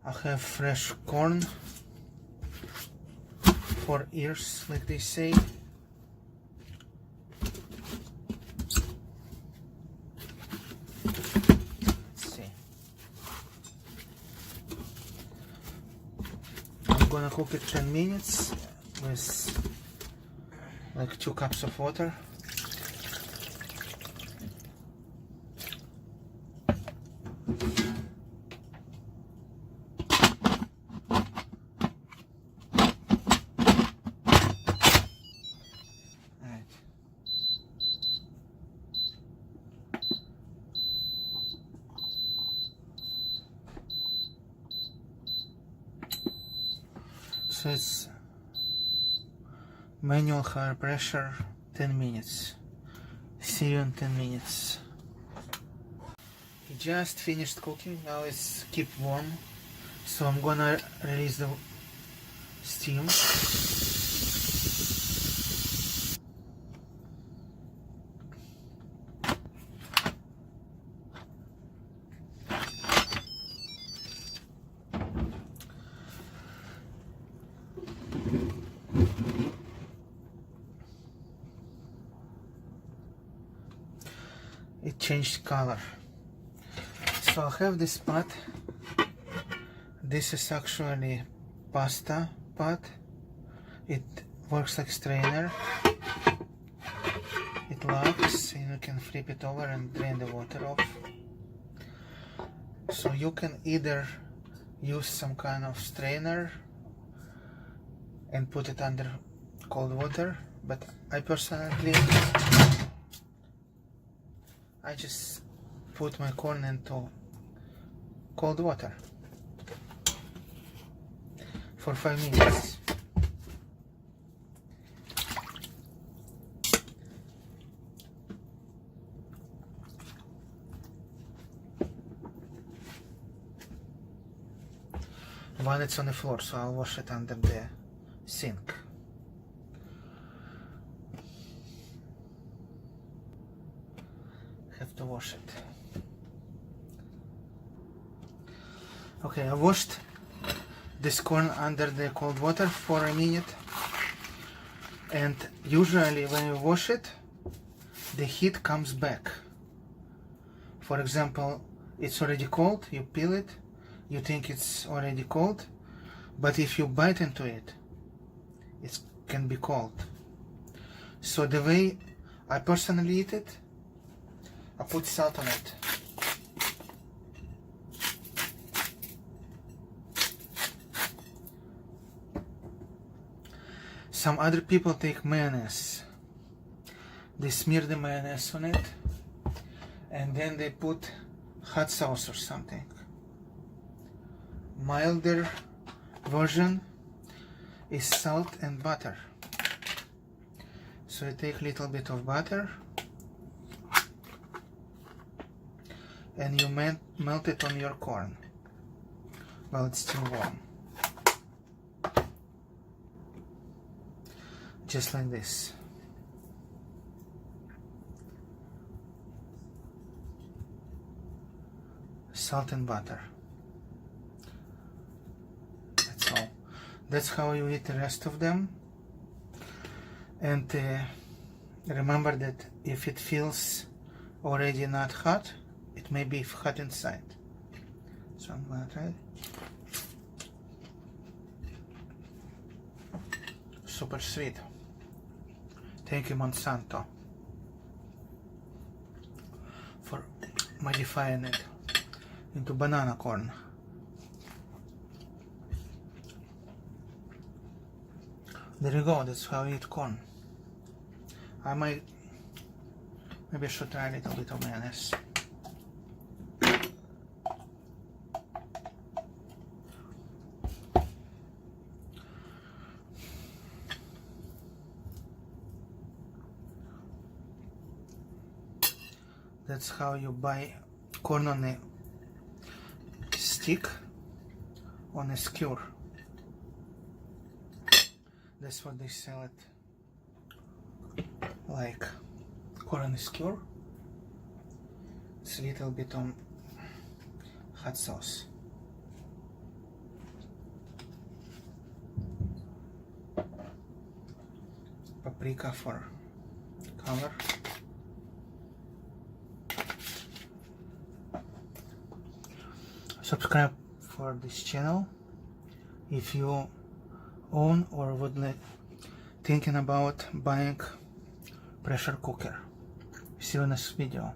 I have fresh corn, 4 ears, like they say. Let's see. I'm gonna cook it 10 minutes with like 2 cups of water. So it's manual high pressure, 10 minutes. See you in 10 minutes. It just finished cooking, now it's keep warm. So I'm gonna release the steam. It changed color. So I have this pot. This is actually pasta pot. It works like strainer. It locks and you can flip it over and drain the water off. So you can either use some kind of strainer and put it under cold water, but I personally just put my corn into cold water for 5 minutes. While it's on the floor, so I'll wash it under the sink. Have to wash it. Okay, I washed this corn under the cold water for a minute, and usually when you wash it, the heat comes back. For example, it's already cold, you peel it, you think it's already cold, but if you bite into it, it can be cold. So the way I personally eat it, I put salt on it. Some other people take mayonnaise. They smear the mayonnaise on it and then they put hot sauce or something. Milder version is salt and butter. So you take a little bit of butter and you melt it on your corn while it's still warm. Just like this. Salt and butter. That's all. That's how you eat the rest of them. And remember that if it feels already not hot, it may be hot inside. So I'm gonna try it. Super sweet. Thank you, Monsanto, for modifying it into banana corn. There you go, that's how I eat corn. Maybe I should try a little bit of mayonnaise. That's how you buy corn on a stick, on a skewer. That's what they sell it, like corn on a skewer. It's a little bit on hot sauce. paprika for color. Subscribe for this channel if you own or would like thinking about buying pressure cooker. See you in this video.